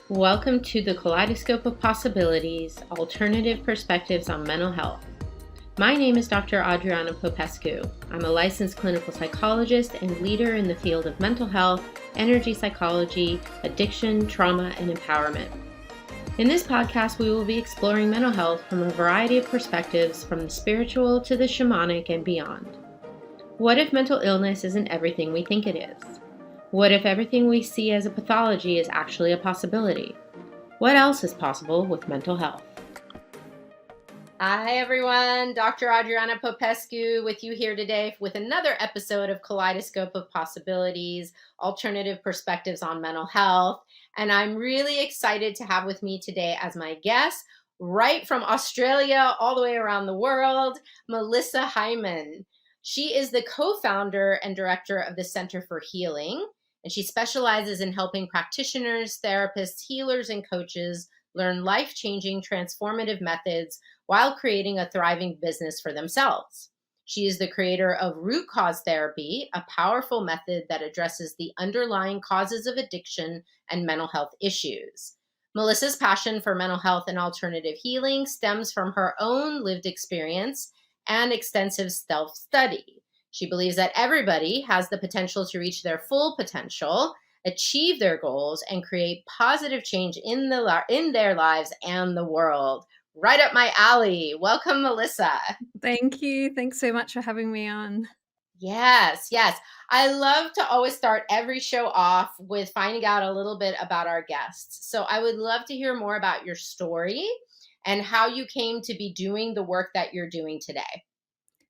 Welcome to the Kaleidoscope of Possibilities, Alternative Perspectives on Mental Health. My name is Dr. Adriana Popescu. I'm a licensed clinical psychologist and leader in the field of mental health, energy psychology, addiction, trauma, and empowerment. In this podcast, we will be exploring mental health from a variety of perspectives, from the spiritual to the shamanic and beyond. What if mental illness isn't everything we think it is? What if everything we see as a pathology is actually a possibility? What else is possible with mental health? Hi everyone, Dr. Adriana Popescu with you here today with another episode of Kaleidoscope of Possibilities, Alternative Perspectives on Mental Health. And I'm really excited to have with me today as my guest, right from Australia all the way around the world, Melissa Hiemann. She is the co-founder and director of the Center for Healing, and she specializes in helping practitioners, therapists, healers, and coaches learn life-changing, transformative methods while creating a thriving business for themselves. She is the creator of Root Cause Therapy, a powerful method that addresses the underlying causes of addiction and mental health issues. Melissa's passion for mental health and alternative healing stems from her own lived experience and extensive self-study. She believes that everybody has the potential to reach their full potential, achieve their goals, and create positive change in their lives and the world. Right up my alley. Welcome, Melissa. Thank you. Thanks so much for having me on. Yes. I love to always start every show off with finding out a little bit about our guests. So I would love to hear more about your story and how you came to be doing the work that you're doing today.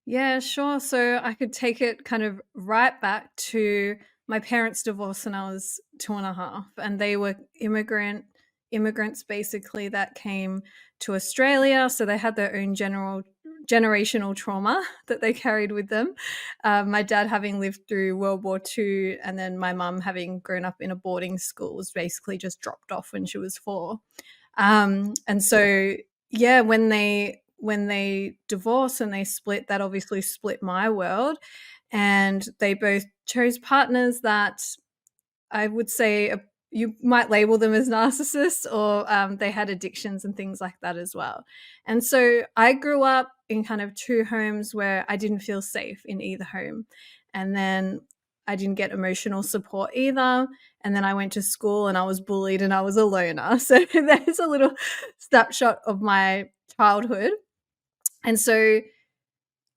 Yeah, sure. So I could take it kind of right back to my parents' divorce when I was 2.5, and they were immigrants basically that came to Australia. So they had their own generational trauma that they carried with them. My dad having lived through World War II, and then my mum having grown up in a boarding school, was basically just dropped off when she was 4. And so, yeah, when they divorced and they split, that obviously split my world. And they both chose partners that I would say you might label them as narcissists, or they had addictions and things like that as well. And so I grew up in kind of two homes where I didn't feel safe in either home. And then I didn't get emotional support either. And then I went to school and I was bullied and I was a loner. So there's a little snapshot of my childhood. And so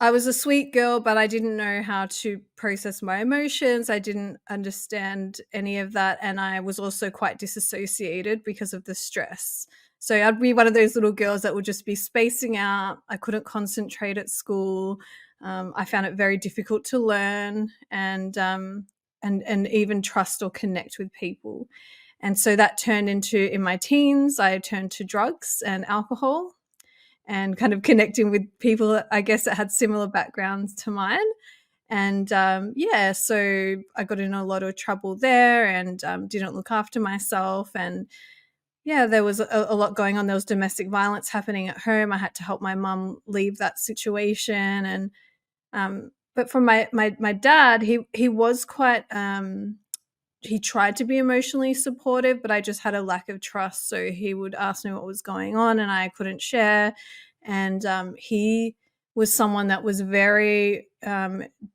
I was a sweet girl, but I didn't know how to process my emotions. I didn't understand any of that. And I was also quite disassociated because of the stress. So I'd be one of those little girls that would just be spacing out. I couldn't concentrate at school. I found it very difficult to learn and even trust or connect with people. And so that turned into, in my teens, I turned to drugs and alcohol and kind of connecting with people, I guess, that had similar backgrounds to mine. And so I got in a lot of trouble there and didn't look after myself. And yeah, there was a lot going on. There was domestic violence happening at home. I had to help my mum leave that situation. And but from my dad, he was quite he tried to be emotionally supportive, but I just had a lack of trust. So he would ask me what was going on and I couldn't share. And he was someone that was very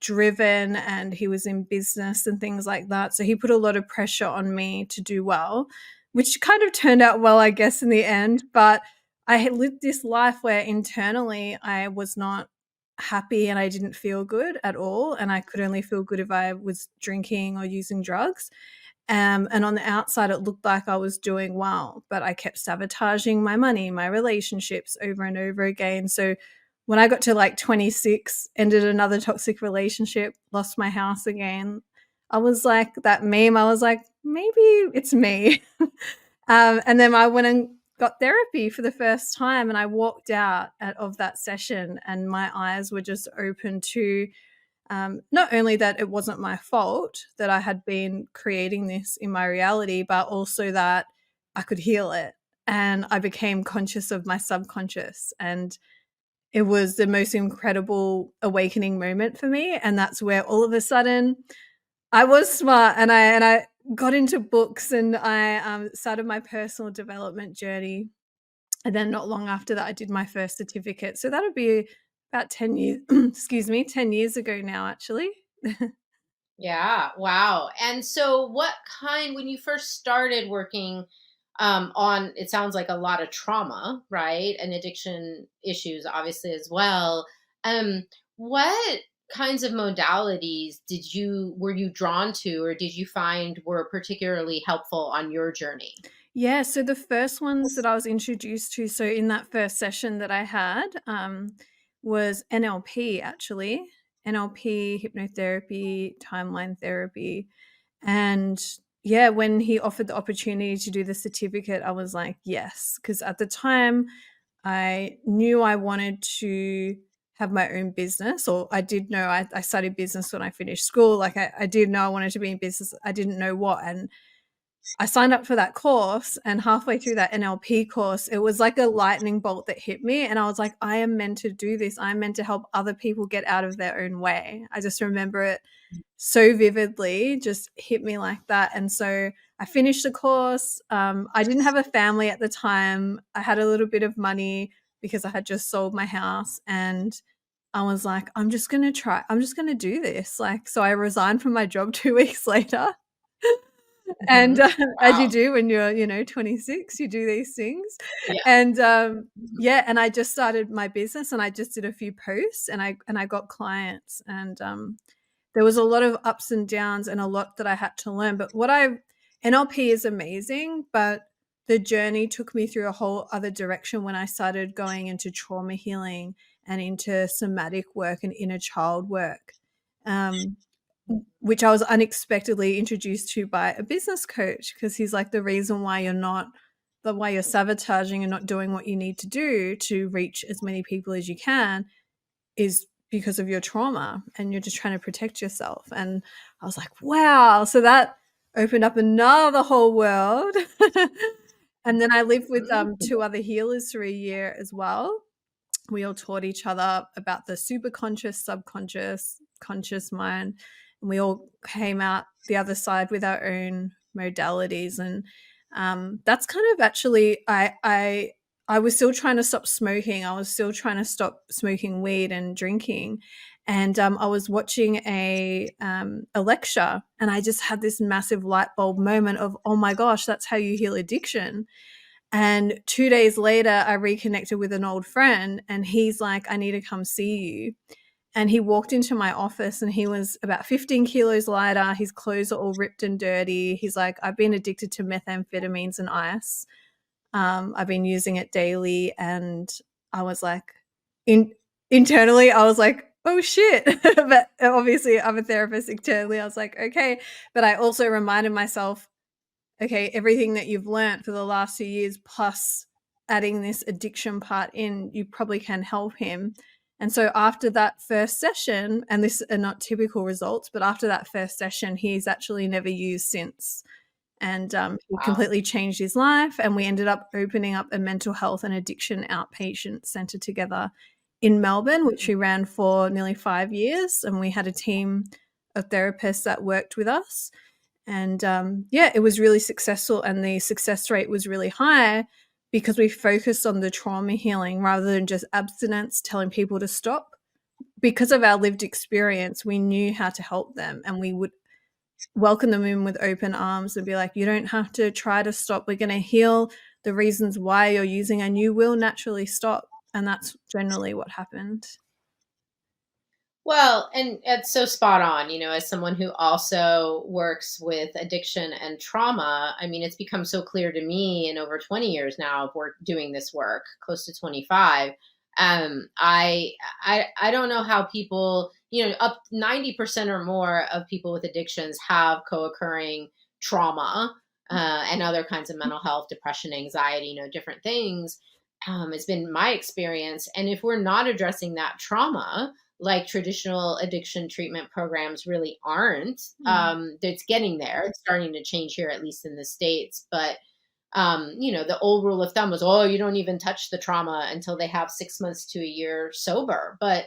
driven, and he was in business and things like that. So he put a lot of pressure on me to do well, which kind of turned out well, I guess, in the end. But I had lived this life where internally I was not happy and I didn't feel good at all. And I could only feel good if I was drinking or using drugs. And on the outside, it looked like I was doing well, but I kept sabotaging my money, my relationships over and over again. So when I got to like 26, ended another toxic relationship, lost my house again, I was like that meme. I was like, maybe it's me. And then I went and got therapy for the first time, and I walked out of that session and my eyes were just open to not only that it wasn't my fault that I had been creating this in my reality, but also that I could heal it. And I became conscious of my subconscious, and it was the most incredible awakening moment for me. And that's where all of a sudden I was smart, and I got into books, and I started my personal development journey. And then not long after that, I did my first certificate. So that'll be about 10 years, excuse me, 10 years ago now, actually. Yeah, wow. And so when you first started working on, it sounds like a lot of trauma, right? And addiction issues, obviously, as well. Um, what kinds of modalities were you drawn to, or did you find were particularly helpful on your journey? Yeah, so the first ones that I was introduced to, so in that first session that I had, was NLP actually. NLP, hypnotherapy, timeline therapy. And yeah, when he offered the opportunity to do the certificate, I was like, yes. Because at the time, I knew I wanted to have my own business, or I did know I studied business when I finished school. Like I did know I wanted to be in business. I didn't know what. And I signed up for that course, and halfway through that NLP course, it was like a lightning bolt that hit me. And I was like, I am meant to do this. I'm meant to help other people get out of their own way. I just remember it so vividly, just hit me like that. And so I finished the course. I didn't have a family at the time. I had a little bit of money because I had just sold my house. And I was like, I'm just going to try. I'm just going to do this. Like, so I resigned from my job 2 weeks later. And, Hmm. as you Wow. do when you're, 26, you do these things. Yeah. And, yeah, and I just started my business, and I just did a few posts, and I got clients, and, there was a lot of ups and downs and a lot that I had to learn. But NLP is amazing, but the journey took me through a whole other direction when I started going into trauma healing and into somatic work and inner child work. Um, which I was unexpectedly introduced to by a business coach, because he's like, the reason why you're sabotaging and not doing what you need to do to reach as many people as you can is because of your trauma, and you're just trying to protect yourself. And I was like, wow. So that opened up another whole world. And then I lived with Mhm. two other healers for a year as well. We all taught each other about the superconscious, subconscious, conscious mind, and we all came out the other side with our own modalities. And that's kind of actually I was still trying to stop smoking. I was still trying to stop smoking weed and drinking. And I was watching a lecture, and I just had this massive light bulb moment of, oh my gosh, that's how you heal addiction. And 2 days later, I reconnected with an old friend, and he's like, I need to come see you. And he walked into my office, and he was about 15 kilos lighter. His clothes are all ripped and dirty. He's like, I've been addicted to methamphetamines and ice. I've been using it daily. And I was like, in, internally, I was like, oh shit. But obviously, I'm a therapist. Externally, I was like, okay. But I also reminded myself, okay, everything that you've learned for the last 2 years, plus adding this addiction part in, you probably can help him. And so after that first session, and this are not typical results, but after that first session, he's actually never used since. And he Wow. completely changed his life. And we ended up opening up a mental health and addiction outpatient centre together in Melbourne, which we ran for nearly 5 years. And we had a team of therapists that worked with us. And yeah, it was really successful, and the success rate was really high because we focused on the trauma healing rather than just abstinence, telling people to stop. Because of our lived experience, we knew how to help them, and we would welcome them in with open arms and be like, you don't have to try to stop. We're going to heal the reasons why you're using, and you will naturally stop. And that's generally what happened. Well, and it's so spot on, as someone who also works with addiction and trauma. I mean, it's become so clear to me in over 20 years now of work doing this work, close to 25. I don't know how people, up 90% or more of people with addictions have co-occurring trauma, and other kinds of mental health, depression, anxiety, different things. It's been my experience. And if we're not addressing that trauma, like traditional addiction treatment programs really aren't. Mm. It's getting there. It's starting to change here, at least in the States. But, the old rule of thumb was, oh, you don't even touch the trauma until they have 6 months to a year sober. But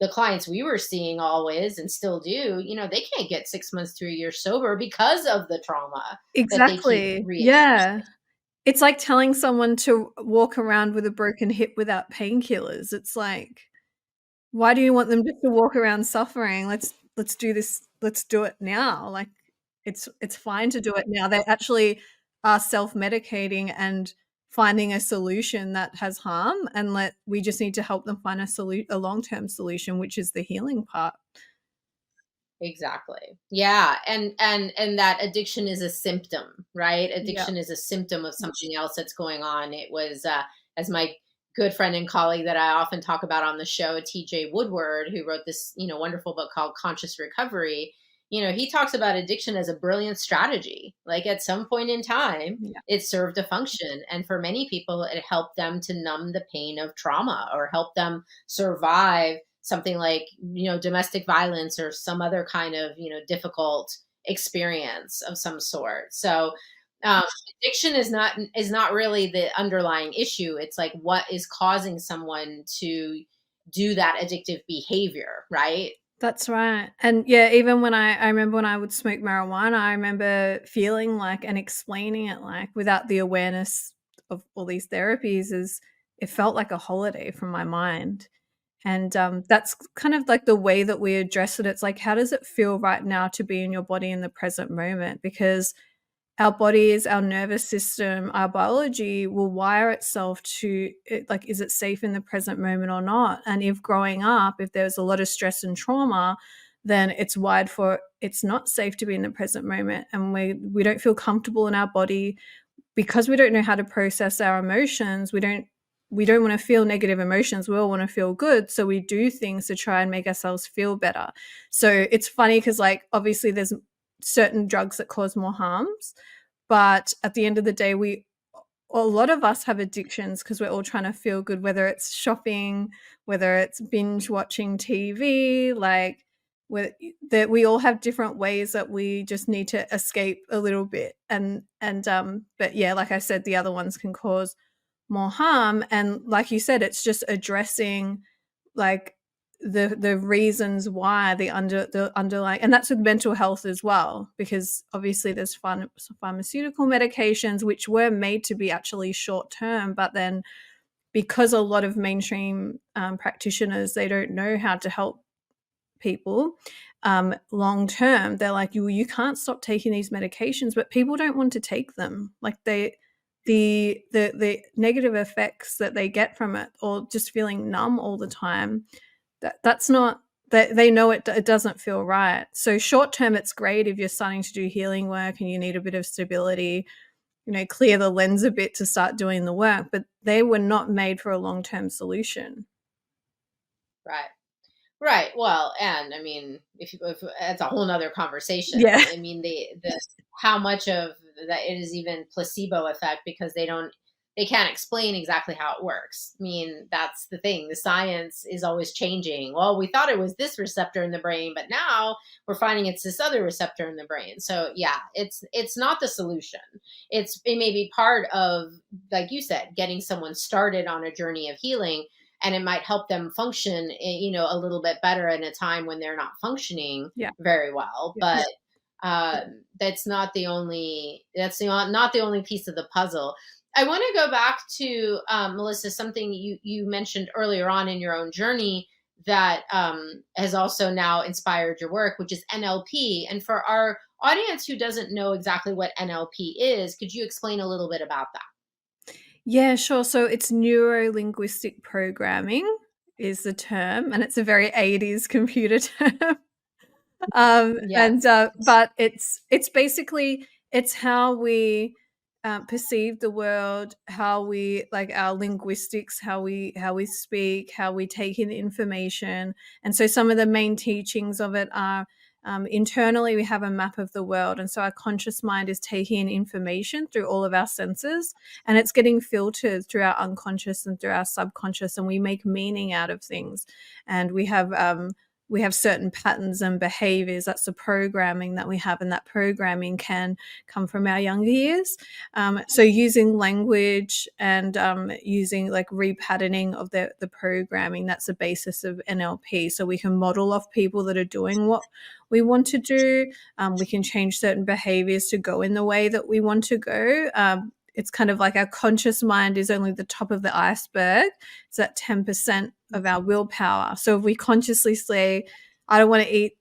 the clients we were seeing always and still do, they can't get 6 months to a year sober because of the trauma that they keep Exactly. Yeah. reinforcing. It's like telling someone to walk around with a broken hip without painkillers. It's like, why do you want them just to walk around suffering? Let's do this. Let's do it now. Like, it's fine to do it now. They actually are self-medicating and finding a solution that has harm, and we just need to help them find a long-term solution, which is the healing part. Exactly. Yeah, and that addiction is a symptom, right? Yeah. Addiction is a symptom of something else that's going on. It was as my good friend and colleague that I often talk about on the show, TJ Woodward, who wrote this, wonderful book called Conscious Recovery. He talks about addiction as a brilliant strategy. Like at some point in time, Yeah. it served a function, and for many people it helped them to numb the pain of trauma or help them survive something like domestic violence or some other kind of difficult experience of some sort. So um, addiction is not really the underlying issue. It's like what is causing someone to do that addictive behavior, right? That's right. And yeah, even when I remember when I would smoke marijuana, I remember feeling like and explaining it like without the awareness of all these therapies is it felt like a holiday from my mind. And that's kind of like the way that we address it. It's like, how does it feel right now to be in your body in the present moment? Because our bodies, our nervous system, our biology will wire itself to it, like, is it safe in the present moment or not? And if growing up, if there's a lot of stress and trauma, then it's wired for it's not safe to be in the present moment, and we don't feel comfortable in our body because we don't know how to process our emotions. We don't want to feel negative emotions. We all want to feel good, so we do things to try and make ourselves feel better. So it's funny because, like, obviously there's certain drugs that cause more harms, but at the end of the day, a lot of us have addictions because we're all trying to feel good, whether it's shopping, whether it's binge watching TV, like that we all have different ways that we just need to escape a little bit. And but yeah, like I said, the other ones can cause more harm. And like you said, it's just addressing like the reasons why the underlying, and that's with mental health as well, because obviously there's pharmaceutical medications which were made to be actually short term, but then because a lot of mainstream practitioners, they don't know how to help people long term, they're like, you can't stop taking these medications, but people don't want to take them. Like the negative effects that they get from it, or just feeling numb all the time, that's not that they know it doesn't feel right. So short term, it's great if you're starting to do healing work and you need a bit of stability, clear the lens a bit to start doing the work, but they were not made for a long-term solution. Right. Right. Well, and I mean, if that's a whole nother conversation. Yeah. I mean, the how much of that it is even placebo effect because they can't explain exactly how it works. I mean, that's the thing. The science is always changing. Well, we thought it was this receptor in the brain, but now we're finding it's this other receptor in the brain. So yeah, it's not the solution. It may be part of, like you said, getting someone started on a journey of healing, and it might help them function a little bit better in a time when they're not functioning Yeah. very well. Yeah. But that's not the only piece of the puzzle. I want to go back to Melissa, something you mentioned earlier on in your own journey that has also now inspired your work, which is NLP. And for our audience who doesn't know exactly what NLP is, could you explain a little bit about that? Yeah, sure. So it's neuro-linguistic programming is the term, and it's a very 80s computer term. And Yes. but it's basically it's how we perceive the world, how we like our linguistics, how we speak, how we take in information. And so some of the main teachings of it are internally we have a map of the world, and so our conscious mind is taking in information through all of our senses, and it's getting filtered through our unconscious and through our subconscious, and we make meaning out of things. And we have certain patterns and behaviors. That's the programming that we have, and that programming can come from our younger years. So using language and using like repatterning of the programming, that's the basis of NLP. So we can model off people that are doing what we want to do. We can change certain behaviors to go in the way that we want to go. It's kind of like our conscious mind is only the top of the iceberg. It's at 10% of our willpower. So if we consciously say, I don't want to eat,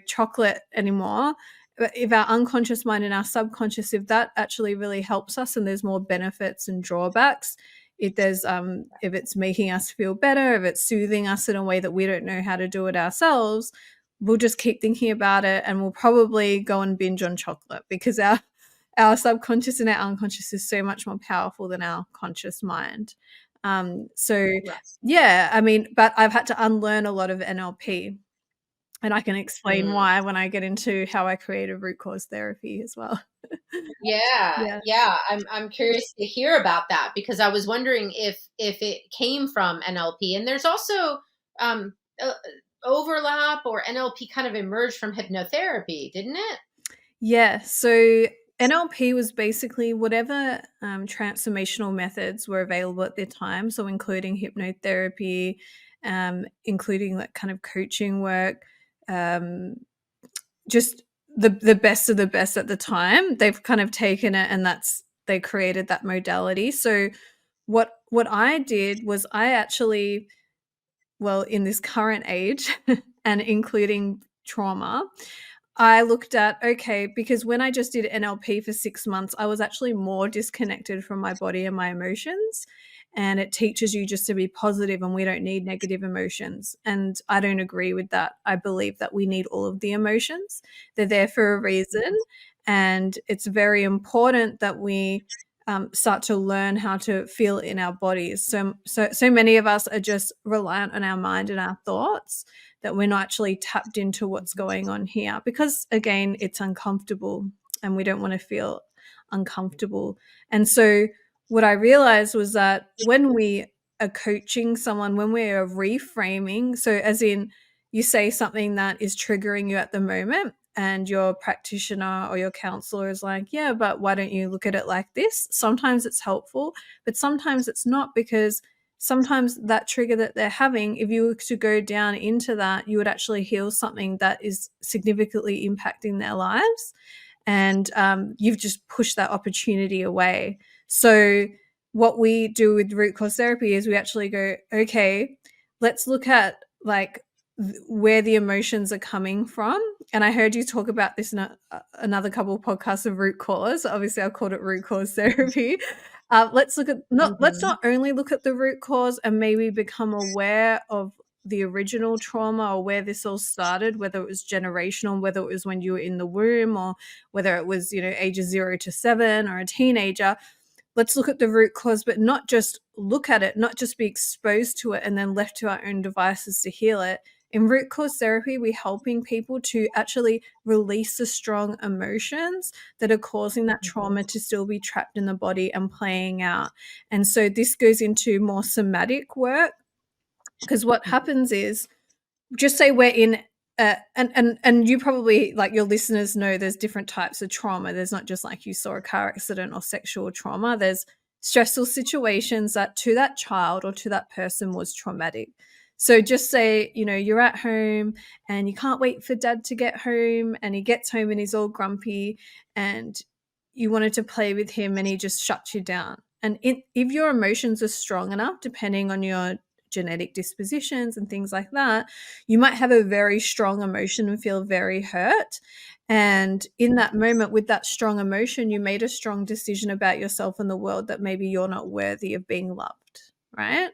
chocolate anymore, but if our unconscious mind and our subconscious, if that actually really helps us and there's more benefits and drawbacks, if it's making us feel better, if it's soothing us in a way that we don't know how to do it ourselves, we'll just keep thinking about it, and we'll probably go and binge on chocolate, because our subconscious and our unconscious is so much more powerful than our conscious mind. So Yes. yeah, I mean, but I've had to unlearn a lot of NLP, and I can explain Mm. why when I get into how I created root cause therapy as well. Yeah, Yeah. yeah. I'm curious to hear about that, because I was wondering if it came from NLP, and there's also um, uh, overlap, or NLP kind of emerged from hypnotherapy, didn't it? Yeah. So NLP was basically whatever transformational methods were available at the time. So including hypnotherapy, including like kind of coaching work, um, just the best of the best at the time. They've kind of taken it, and they created that modality. So what I did was I actually, well, in this current age and including trauma, I looked at, okay, because when I just did NLP for 6 months, I was actually more disconnected from my body and my emotions. And it teaches you just to be positive, and we don't need negative emotions. And I don't agree with that. I believe that we need all of the emotions. They're there for a reason. And it's very important that we start to learn how to feel in our bodies. So many of us are just reliant on our mind and our thoughts, that we're not actually tapped into what's going on here, because again, it's uncomfortable and we don't want to feel uncomfortable. And so what I realized was that when we are coaching someone, when we are reframing, so as in you say something that is triggering you at the moment, and your practitioner or your counselor is like, yeah, but why don't you look at it like this? Sometimes it's helpful, but sometimes it's not, because sometimes that trigger that they're having, if you were to go down into that, you would actually heal something that is significantly impacting their lives. And you've just pushed that opportunity away. So what we do with root cause therapy is we actually go, okay, let's look at like where the emotions are coming from. And I heard you talk about this in another couple of podcasts of root cause. Obviously, I called it root cause therapy. Let's look at let's Mhm. not only look at the root cause and maybe become aware of the original trauma, or where this all started, whether it was generational, whether it was when you were in the womb, or whether it was, ages 0 to 7 or a teenager. Let's look at the root cause, but not just look at it, not just be exposed to it and then left to our own devices to heal it. In root cause therapy, we're helping people to actually release the strong emotions that are causing that Mhm. trauma to still be trapped in the body and playing out. And so this goes into more somatic work, because what happens is, just say we're in and you probably, like, your listeners know there's different types of trauma. There's not just like you saw a car accident or sexual trauma. There's stressful situations that to that child or to that person was traumatic. So just say, you're at home and you can't wait for dad to get home, and he gets home and he's all grumpy, and you wanted to play with him and he just shuts you down. And if your emotions are strong enough, depending on your genetic dispositions and things like that, you might have a very strong emotion and feel very hurt. And in that moment, with that strong emotion, you made a strong decision about yourself and the world, that maybe you're not worthy of being loved, right?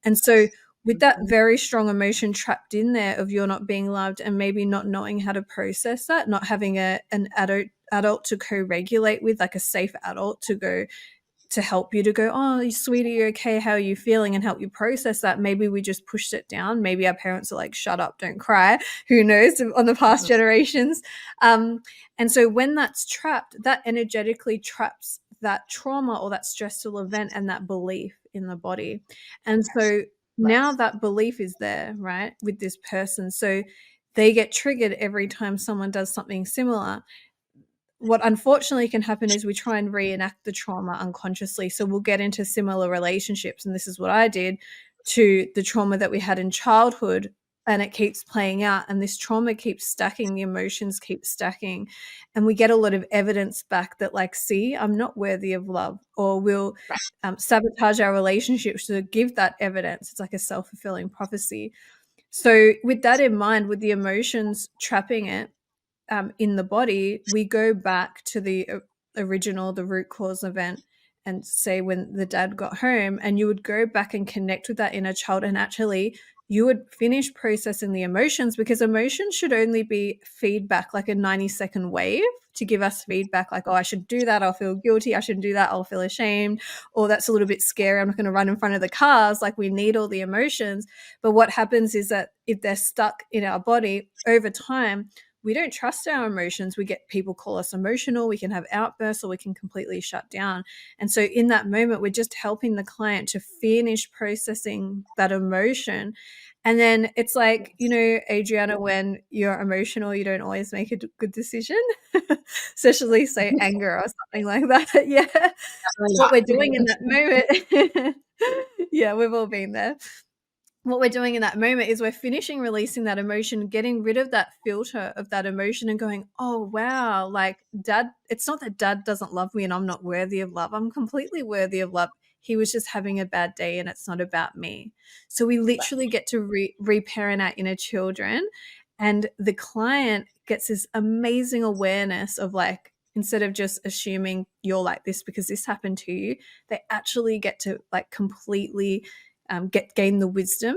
And so, with that Mhm. very strong emotion trapped in there of you're not being loved, and maybe not knowing how to process that, not having an adult to co-regulate with, like a safe adult to go to help you to go, oh, sweetie, you're okay. How are you feeling? And help you process that. Maybe we just pushed it down. Maybe our parents are like, shut up, don't cry. Who knows on the past generations? And so when that's trapped, that energetically traps that trauma or that stressful event and that belief in the body. And so now that belief is there, right, with this person. So they get triggered every time someone does something similar. What unfortunately can happen is we try and reenact the trauma unconsciously. So we'll get into similar relationships. And this is what I did to the trauma that we had in childhood. And it keeps playing out. And this trauma keeps stacking. The emotions keep stacking. And we get a lot of evidence back that, like, see, I'm not worthy of love. Or we'll sabotage our relationships to give that evidence. It's like a self-fulfilling prophecy. So with that in mind, with the emotions trapping it, in the body, we go back to the original, the root cause event, and say when the dad got home, and you would go back and connect with that inner child, and actually you would finish processing the emotions, because emotions should only be feedback, like a 90-second wave to give us feedback, like, oh, I should do that, I'll feel guilty, I shouldn't do that, I'll feel ashamed, or that's a little bit scary, I'm not going to run in front of the cars. Like, we need all the emotions. But what happens is that if they're stuck in our body over time, we don't trust our emotions. We get people call us emotional. We can have outbursts, or we can completely shut down. And so in that moment, we're just helping the client to finish processing that emotion. And then it's like, Adriana, when you're emotional, you don't always make a good decision, especially say anger or something like that. Yeah. What we're doing in that moment. Yeah, we've all been there. What we're doing in that moment is we're finishing releasing that emotion, getting rid of that filter of that emotion, and going, oh, wow, like, dad, it's not that dad doesn't love me and I'm not worthy of love. I'm completely worthy of love. He was just having a bad day and it's not about me. So we literally get to reparent our inner children, and the client gets this amazing awareness of, like, instead of just assuming you're like this because this happened to you, they actually get to, like, completely gain the wisdom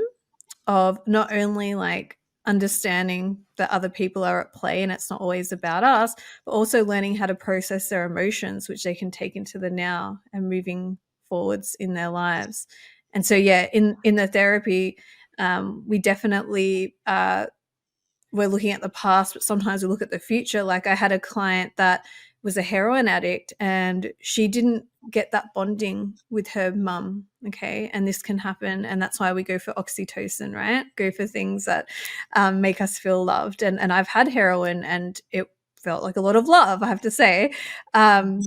of not only, like, understanding that other people are at play and it's not always about us, but also learning how to process their emotions, which they can take into the now and moving forwards in their lives. And so, yeah, in the therapy, we definitely we're looking at the past, but sometimes we look at the future. Like, I had a client that was a heroin addict, and she didn't get that bonding with her mum. Okay. And this can happen. And that's why we go for oxytocin, right? Go for things that make us feel loved. And I've had heroin and it felt like a lot of love, I have to say. And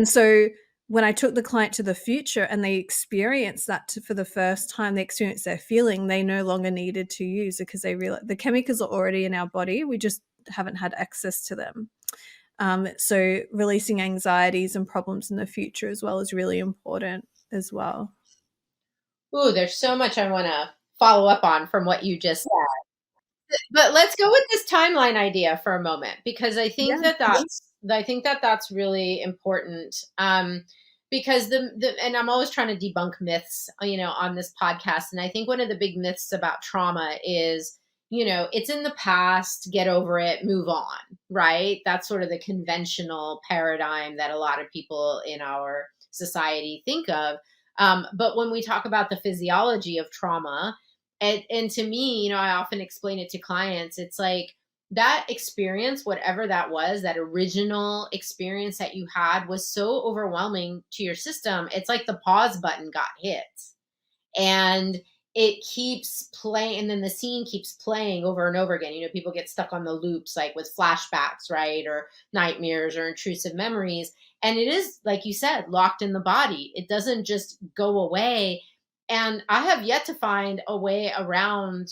so when I took the client to the future and they experienced that for the first time, they experienced their feeling, they no longer needed to use it, because they realized the chemicals are already in our body. We just haven't had access to them. So releasing anxieties and problems in the future as well is really important as well. Ooh, there's so much I want to follow up on from what you just said. But let's go with this timeline idea for a moment, because Yeah. I think that that's really important. Because and I'm always trying to debunk myths, on this podcast. And I think one of the big myths about trauma is, it's in the past, get over it, move on, right? That's sort of the conventional paradigm that a lot of people in our society think of. But when we talk about the physiology of trauma, and to me, I often explain it to clients. It's like that experience, whatever that was, that original experience that you had was so overwhelming to your system. It's like the pause button got hit, and it keeps playing, and then the scene keeps playing over and over again. People get stuck on the loops, like with flashbacks, right? Or nightmares or intrusive memories. And it is, like you said, locked in the body. It doesn't just go away. And I have yet to find a way around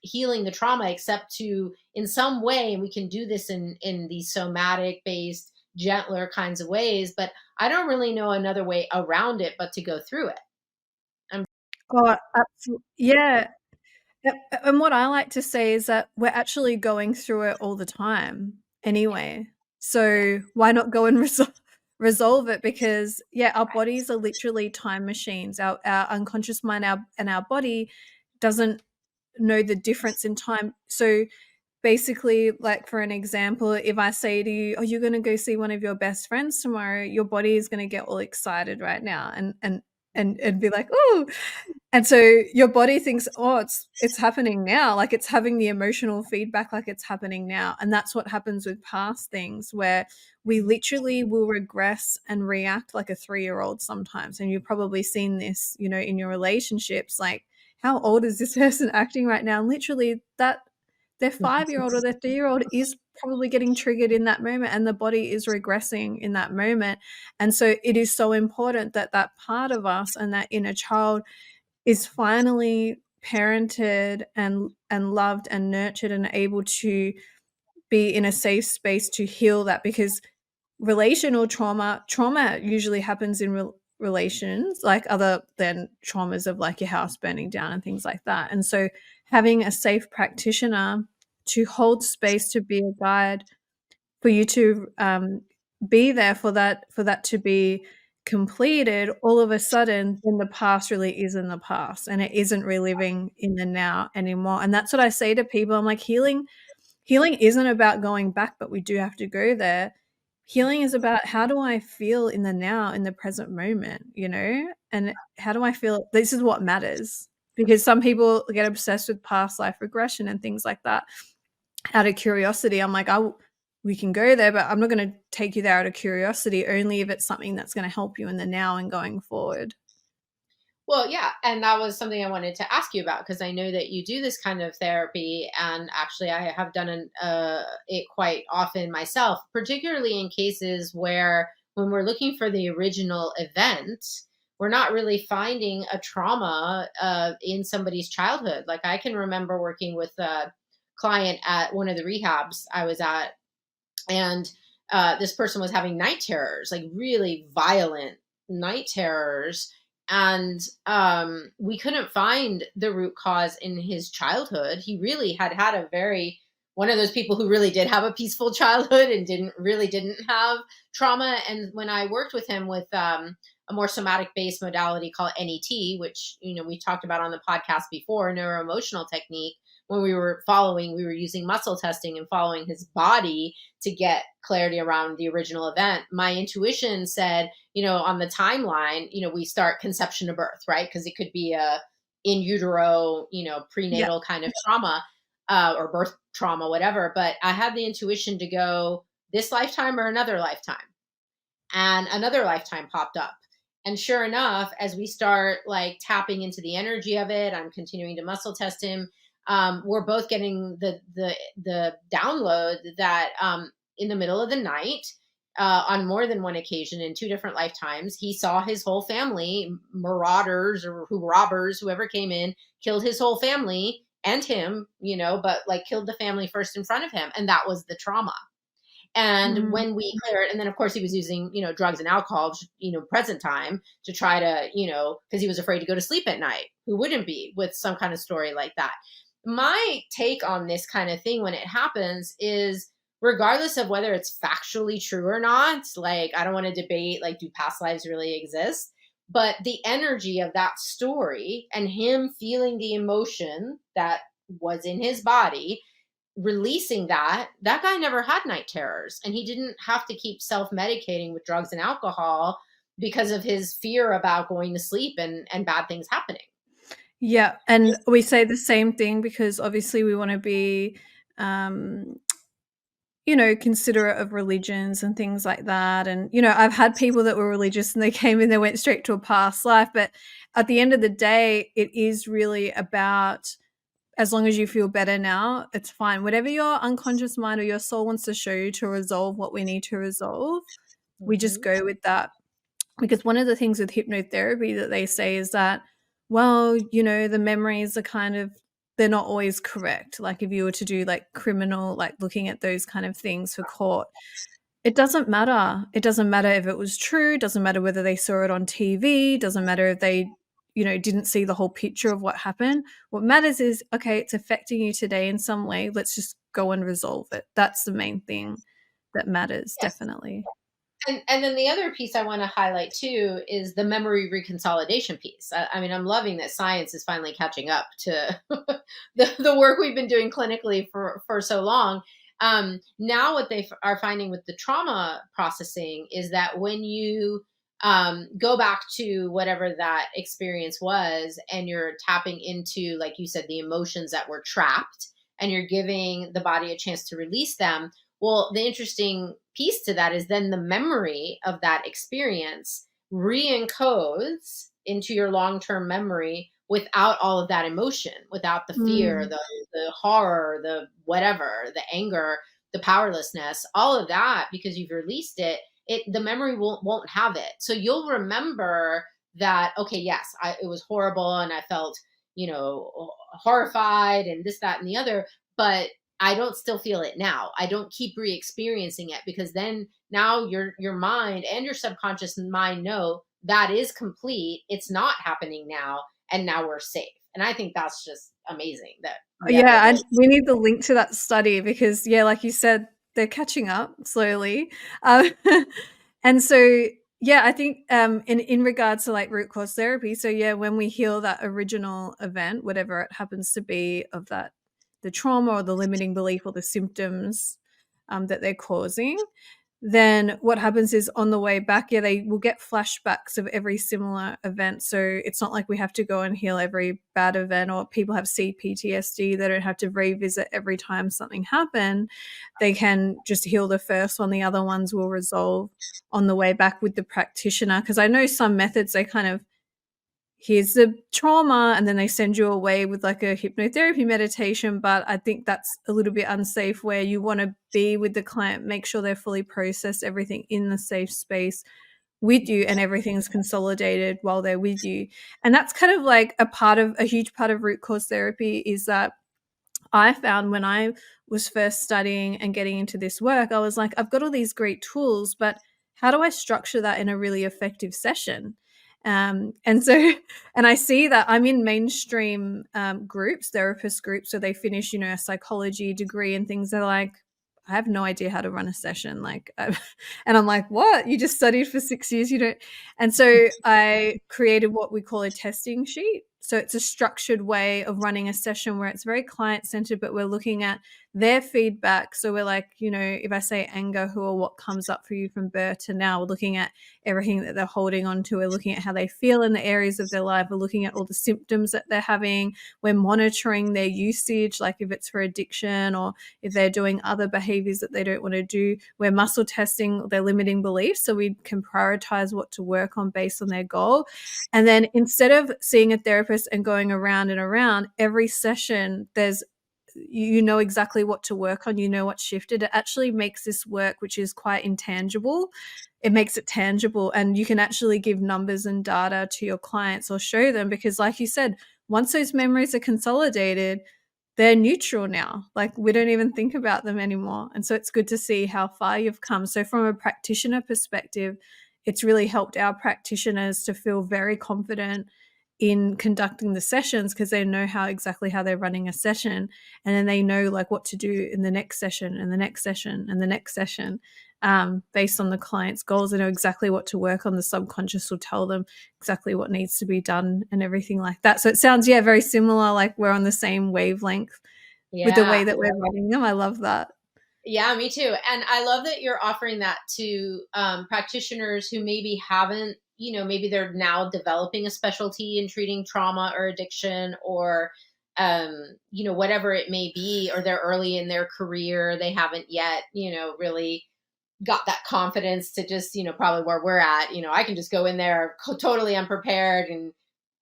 healing the trauma, except to, in some way, and we can do this in these somatic based, gentler kinds of ways, but I don't really know another way around it but to go through it. Oh, absolutely. Yeah. And what I like to say is that we're actually going through it all the time anyway. So why not go and resolve it? Because, yeah, our bodies are literally time machines. Our unconscious mind, our body doesn't know the difference in time. So basically, like, for an example, if I say to you, oh, you're going to go see one of your best friends tomorrow, your body is going to get all excited right now. And and be like, "Oh." And so your body thinks, "Oh, it's happening now." Like it's having the emotional feedback like it's happening now. And that's what happens with past things where we literally will regress and react like a 3-year-old sometimes. And you've probably seen this, in your relationships, like how old is this person acting right now? And literally that their 5-year-old or their 3-year-old is probably getting triggered in that moment, and the body is regressing in that moment. And so it is so important that that part of us and that inner child is finally parented and loved and nurtured and able to be in a safe space to heal that, because relational trauma usually happens in relations, like other than traumas of like your house burning down and things like that. And so having a safe practitioner to hold space, to be a guide for you to be there for that to be completed, all of a sudden then the past really is in the past and it isn't reliving in the now anymore. And that's what I say to people. I'm like, healing isn't about going back, but we do have to go there. Healing is about, how do I feel in the now, in the present moment, and how do I feel? This is what matters, because some people get obsessed with past life regression and things like that out of curiosity. I'm like, we can go there, but I'm not going to take you there out of curiosity, only if it's something that's going to help you in the now and going forward. Well, yeah, and that was something I wanted to ask you about, because I know that you do this kind of therapy, and actually, I have done it quite often myself, particularly in cases where when we're looking for the original event, we're not really finding a trauma in somebody's childhood. Like I can remember working with a client at one of the rehabs I was at, and this person was having night terrors, like really violent night terrors. And we couldn't find the root cause in his childhood. He really had a very, one of those people who really did have a peaceful childhood and didn't have trauma. And when I worked with him with a more somatic based modality called NET, which we talked about on the podcast before, neuro emotional technique, when we were using muscle testing and following his body to get clarity around the original event. My intuition said, on the timeline, we start conception to birth, right? Because it could be a in utero, Yeah. prenatal kind of trauma, or birth trauma, whatever. But I had the intuition to go, this lifetime or another lifetime. And another lifetime popped up. And sure enough, as we start like tapping into the energy of it, I'm continuing to muscle test him. We're both getting the download that in the middle of the night, on more than one occasion in 2 different lifetimes, he saw his whole family, marauders or robbers, whoever came in, killed his whole family and him, but like killed the family first in front of him, and that was the trauma. And Mm. when we cleared, and then of course he was using, drugs and alcohol, present time, to try to, because he was afraid to go to sleep at night. Who wouldn't be with some kind of story like that? My take on this kind of thing when it happens is, regardless of whether it's factually true or not, like I don't want to debate, like, do past lives really exist? But the energy of that story and him feeling the emotion that was in his body, releasing that guy never had night terrors, and he didn't have to keep self-medicating with drugs and alcohol because of his fear about going to sleep and bad things happening. Yeah, and we say the same thing because obviously we wanna be, um, considerate of religions and things like that. And, I've had people that were religious and they came in, they went straight to a past life, but at the end of the day, it is really about, as long as you feel better now, it's fine. Whatever your unconscious mind or your soul wants to show you to resolve what we need to resolve, we just Mhm. go with that. Because one of the things with hypnotherapy that they say is that, well, the memories are kind of, they're not always correct. Like if you were to do like criminal, like looking at those kind of things for court, it doesn't matter. It doesn't matter if it was true. It doesn't matter whether they saw it on TV. It doesn't matter if they, didn't see the whole picture of what happened. What matters is, okay, it's affecting you today in some way. Let's just go and resolve it. That's the main thing that matters, Yes. definitely. And then the other piece I want to highlight too is the memory reconsolidation piece. I mean, I'm loving that science is finally catching up to the work we've been doing clinically for so long. Now, what they are finding with the trauma processing is that when you go back to whatever that experience was, and you're tapping into, like you said, the emotions that were trapped, and you're giving the body a chance to release them. Well, the interesting piece to that is then the memory of that experience re-encodes into your long-term memory without all of that emotion, without the fear, Mm. the horror, the whatever, the anger, the powerlessness, all of that, because you've released it. The memory won't have it. So you'll remember that, okay, yes, it was horrible and I felt, horrified and this, that, and the other, but I don't still feel it now. I don't keep re-experiencing it, because then now your mind and your subconscious mind know that is complete. It's not happening now, and now we're safe. And I think that's just amazing that you have the Yeah, and ability. we need the link to that study because, yeah, like you said, they're catching up slowly. Um, and so, yeah, I think in regards to like root cause therapy, so yeah, when we heal that original event, whatever it happens to be of that, the trauma or the limiting belief or the symptoms that they're causing, then what happens is on the way back, yeah, they will get flashbacks of every similar event. So it's not like we have to go and heal every bad event, or people have CPTSD. They don't have to revisit every time something happened. They can just heal the first one. The other ones will resolve on the way back with the practitioner. Because I know some methods, they kind of, here's the trauma, and then they send you away with like a hypnotherapy meditation. But I think that's a little bit unsafe, where you want to be with the client, make sure they're fully processed everything in the safe space with you, and everything's consolidated while they're with you. And that's kind of like a huge part of root cause therapy, is that I found when I was first studying and getting into this work, I was like, I've got all these great tools, but how do I structure that in a really effective session? And so, and I see that I'm in mainstream groups, therapist groups, so they finish, a psychology degree and things. They're like, I have no idea how to run a session. And I'm like, what? You just studied for 6 years? You don't? And so I created what we call a testing sheet. So it's a structured way of running a session where it's very client centered, but we're looking at their feedback. So we're like, if I say anger, who or what comes up for you from birth to now, we're looking at everything that they're holding on to. We're looking at how they feel in the areas of their life. We're looking at all the symptoms that they're having. We're monitoring their usage, like if it's for addiction or if they're doing other behaviors that they don't want to do. We're muscle testing their limiting beliefs so we can prioritize what to work on based on their goal. And then instead of seeing a therapist and going around and around, every session there's exactly what to work on, what's shifted. It actually makes this work, which is quite intangible, it makes it tangible, and you can actually give numbers and data to your clients or show them, because like you said, once those memories are consolidated, they're neutral now. Like we don't even think about them anymore. And so it's good to see how far you've come. So from a practitioner perspective, it's really helped our practitioners to feel very confident in conducting the sessions, because they know exactly how they're running a session, and then they know like what to do in the next session and the next session and the next session, based on the client's goals. They know exactly what to work on. The subconscious will tell them exactly what needs to be done and everything like that. So it sounds, yeah, very similar, like we're on the same wavelength with the way Yeah. that we're running them. I love that. Yeah, me too. And I love that you're offering that to practitioners who maybe haven't, maybe they're now developing a specialty in treating trauma or addiction, or, whatever it may be, or they're early in their career. They haven't yet, really got that confidence to just, probably where we're at, I can just go in there totally unprepared, and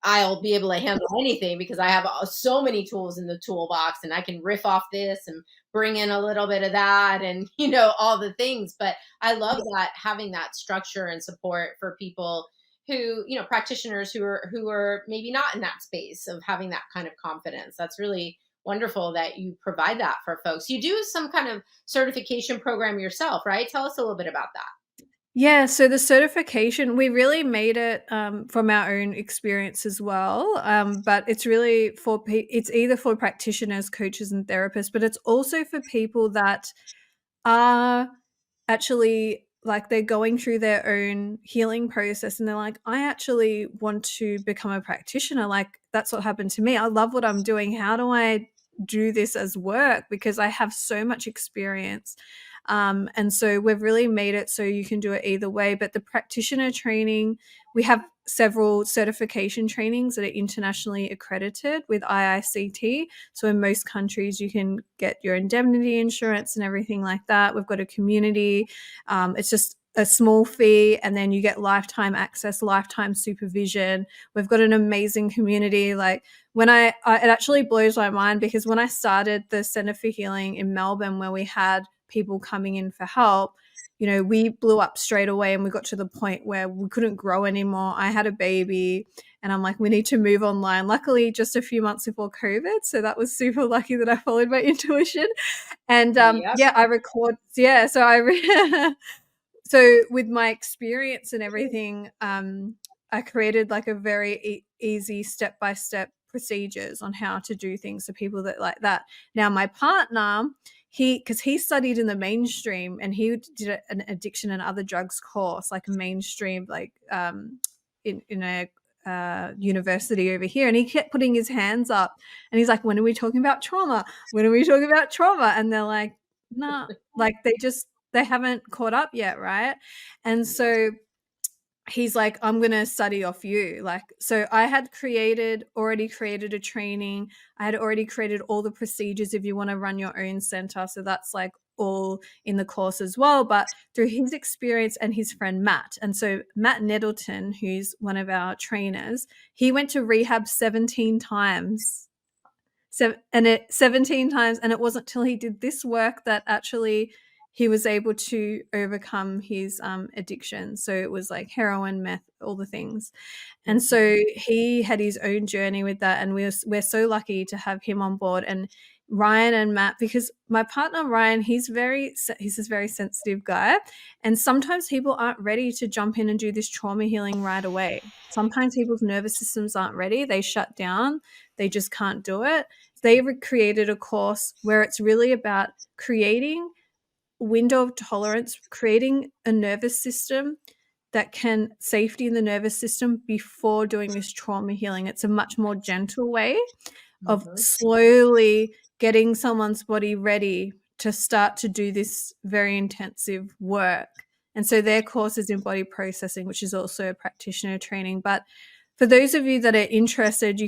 I'll be able to handle anything because I have so many tools in the toolbox, and I can riff off this and bring in a little bit of that, and, all the things. But I love that, having that structure and support for people who, practitioners who are maybe not in that space of having that kind of confidence. That's really wonderful that you provide that for folks. You do some kind of certification program yourself, right? Tell us a little bit about that. Yeah, so the certification, we really made it from our own experience as well. But it's really it's either for practitioners, coaches, and therapists, but it's also for people that are actually like they're going through their own healing process, and they're like, I actually want to become a practitioner. Like that's what happened to me. I love what I'm doing. How do I do this as work? Because I have so much experience. And so we've really made it so you can do it either way. But the practitioner training, we have several certification trainings that are internationally accredited with IICT. So in most countries, you can get your indemnity insurance and everything like that. We've got a community. It's just a small fee, and then you get lifetime access, lifetime supervision. We've got an amazing community. Like when it actually blows my mind, because when I started the Centre for Healing in Melbourne, where we had people coming in for help, you know, we blew up straight away, and we got to the point where we couldn't grow anymore. I had a baby, and I'm like, we need to move online. Luckily, just a few months before COVID. So that was super lucky that I followed my intuition. And Yep. yeah, I record. Yeah. So so with my experience and everything, I created like a very easy step-by-step procedures on how to do things for people that like that. Now, my partner, because he studied in the mainstream, and he did an addiction and other drugs course, like a mainstream, like in a university over here, and he kept putting his hands up, and he's like, when are we talking about trauma? When are we talking about trauma? And they're like, nah, like they haven't caught up yet, right? And so he's like, I'm going to study off you. Like, so I had already created a training. I had already created all the procedures if you want to run your own center. So that's like all in the course as well, but through his experience and his friend Matt. And so Matt Nettleton, who's one of our trainers, he went to rehab 17 times. 17 times, and it wasn't till he did this work that actually he was able to overcome his addiction. So it was like heroin, meth, all the things. And so he had his own journey with that, and we're so lucky to have him on board. And Ryan and Matt, because my partner Ryan, he's this very sensitive guy, and sometimes people aren't ready to jump in and do this trauma healing right away. Sometimes people's nervous systems aren't ready, they shut down, they just can't do it. They created a course where it's really about creating window of tolerance, creating a nervous system that can safety in the nervous system before doing this trauma healing. It's a much more gentle way of slowly getting someone's body ready to start to do this very intensive work. And so their course is in body processing, which is also a practitioner training. But for those of you that are interested,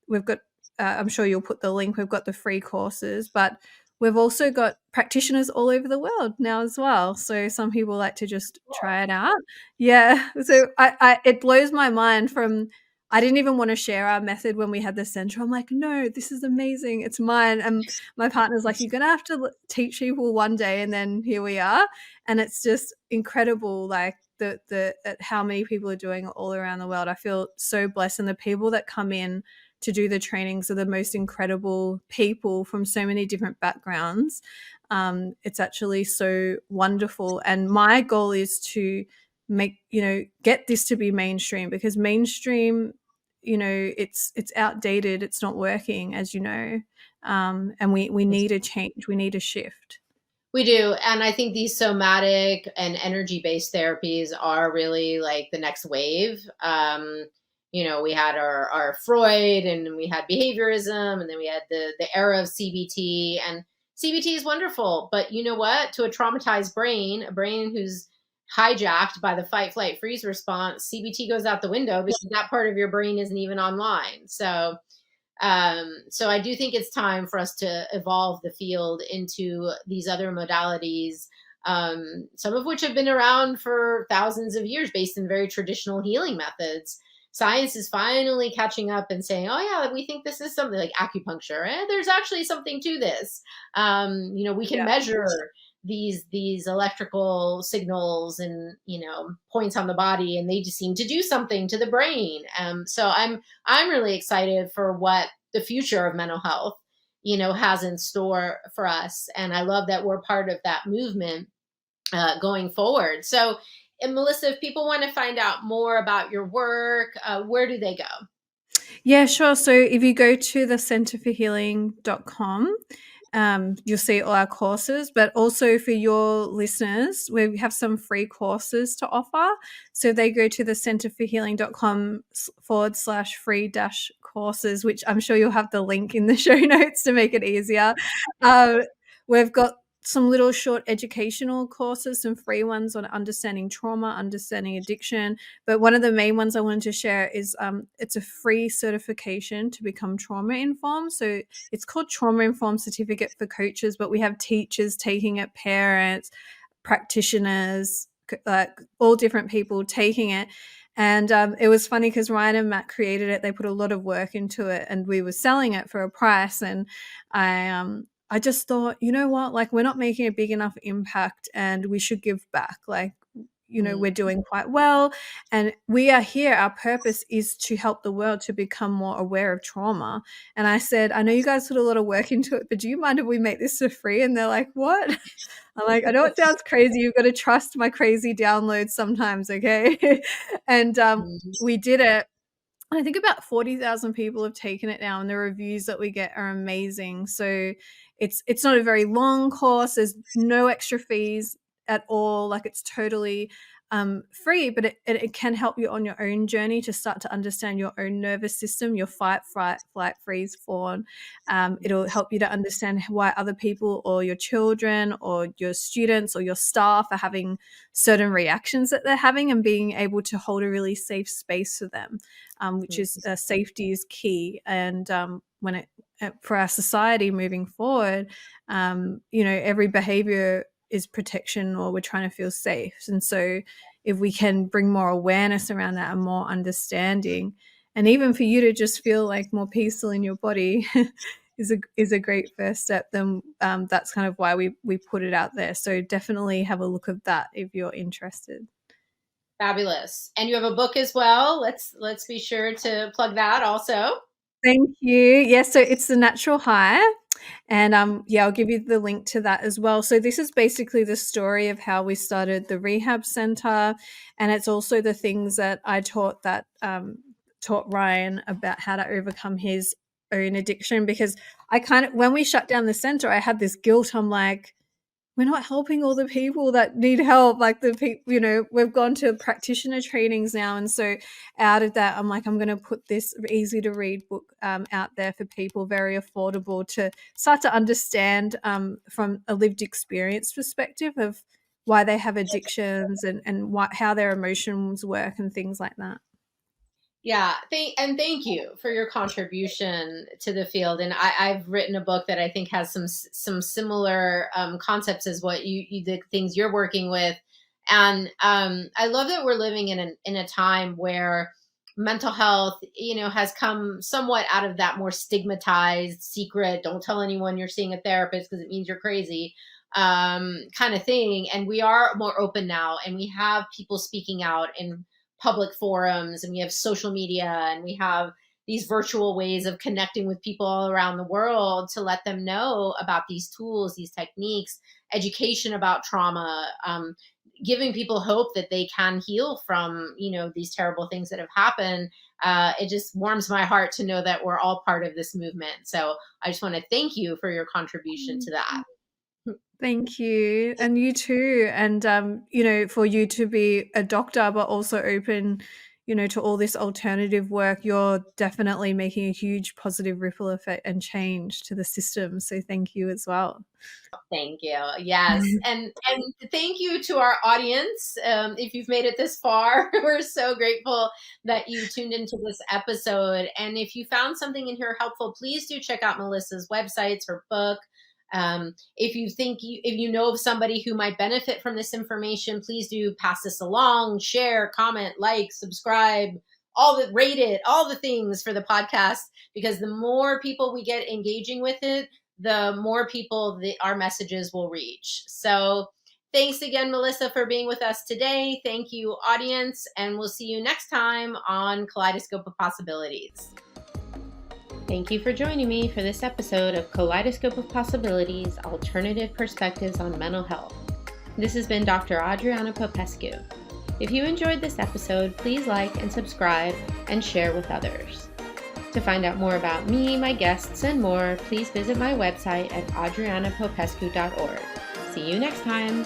we've got, I'm sure you'll put the link, we've got the free courses, but we've also got practitioners all over the world now as well. So some people like to just try it out. Yeah. So it blows my mind I didn't even want to share our method when we had the center. I'm like, no, this is amazing. It's mine. And my partner's like, you're going to have to teach people one day. And then here we are. And it's just incredible, like how many people are doing it all around the world. I feel so blessed. And the people that come in to do the trainings are the most incredible people from so many different backgrounds. It's actually so wonderful. And my goal is to get this to be mainstream, because mainstream, it's outdated, it's not working, as you know. And we need a change, we need a shift. We do. And I think these somatic and energy based therapies are really like the next wave. We had our Freud, and we had behaviorism, and then we had the era of CBT. And CBT is wonderful, but you know what? To a traumatized brain, a brain who's hijacked by the fight, flight, freeze response, CBT goes out the window because that part of your brain isn't even online. So I do think it's time for us to evolve the field into these other modalities, some of which have been around for thousands of years based in very traditional healing methods. Science is finally catching up and saying, oh yeah, we think this is something like acupuncture. There's actually something to this. We can measure these electrical signals and points on the body, and they just seem to do something to the brain. So I'm really excited for what the future of mental health has in store for us, and I love that we're part of that movement going forward. So, and Melissa, if people want to find out more about your work, where do they go? Yeah, sure. So if you go to the centerforhealing.com, you'll see all our courses, but also for your listeners, we have some free courses to offer. So they go to the centerforhealing.com/free-courses, which I'm sure you'll have the link in the show notes to make it easier. We've got some little short educational courses, some free ones on understanding trauma, understanding addiction. But one of the main ones I wanted to share is it's a free certification to become trauma informed. So it's called Trauma Informed Certificate for Coaches, but we have teachers taking it, parents, practitioners, all different people taking it. And it was funny because Ryan and Matt created it. They put a lot of work into it, and we were selling it for a price. And I just thought, you know what, like, we're not making a big enough impact and we should give back. Like, we're doing quite well and we are here. Our purpose is to help the world to become more aware of trauma. And I said, I know you guys put a lot of work into it, but do you mind if we make this for free? And they're like, what? I'm like, I know it sounds crazy. You've got to trust my crazy downloads sometimes, okay? And we did it. I think about 40,000 people have taken it now, and the reviews that we get are amazing. So it's not a very long course. There's no extra fees at all. Like, it's totally free, but it can help you on your own journey to start to understand your own nervous system, your fight, flight, freeze, fawn. It'll help you to understand why other people or your children or your students or your staff are having certain reactions that they're having, and being able to hold a really safe space for them, which is safety is key. And when it for our society moving forward, every behavior is protection, or we're trying to feel safe. And so if we can bring more awareness around that and more understanding, and even for you to just feel like more peaceful in your body is a great first step, then that's kind of why we put it out there. So definitely have a look at that if you're interested. Fabulous. And you have a book as well. Let's be sure to plug that also. Thank you. Yes, so it's The Natural High. And I'll give you the link to that as well. So this is basically the story of how we started the rehab center, and it's also the things that I taught Ryan about how to overcome his own addiction. Because when we shut down the center, I had this guilt. I'm like, we're not helping all the people that need help. Like, the people, we've gone to practitioner trainings now. And so out of that, I'm like, I'm going to put this easy to read book out there for people, very affordable, to start to understand from a lived experience perspective of why they have addictions and how their emotions work and things like that. Yeah, thank you for your contribution to the field. And I've written a book that I think has some similar concepts as what the things you're working with. And I love that we're living in a time where mental health, has come somewhat out of that more stigmatized, secret, don't tell anyone you're seeing a therapist because it means you're crazy kind of thing. And we are more open now, and we have people speaking out in public forums, and we have social media, and we have these virtual ways of connecting with people all around the world to let them know about these tools, these techniques, education about trauma, giving people hope that they can heal from, these terrible things that have happened. It just warms my heart to know that we're all part of this movement. So I just want to thank you for your contribution to that. Thank you. And you too. And, for you to be a doctor, but also open, to all this alternative work, you're definitely making a huge positive ripple effect and change to the system. So thank you as well. Thank you. Yes. And thank you to our audience. If you've made it this far, we're so grateful that you tuned into this episode. And if you found something in here helpful, please do check out Melissa's websites, her book. If you know of somebody who might benefit from this information, please do pass this along, share, comment, like, subscribe, rate it, all the things for the podcast, because the more people we get engaging with it, the more people our messages will reach. So thanks again, Melissa, for being with us today. Thank you, audience, and we'll see you next time on Kaleidoscope of Possibilities. Thank you for joining me for this episode of Kaleidoscope of Possibilities, Alternative Perspectives on Mental Health. This has been Dr. Adriana Popescu. If you enjoyed this episode, please like and subscribe and share with others. To find out more about me, my guests, and more, please visit my website at adrianapopescu.org. See you next time.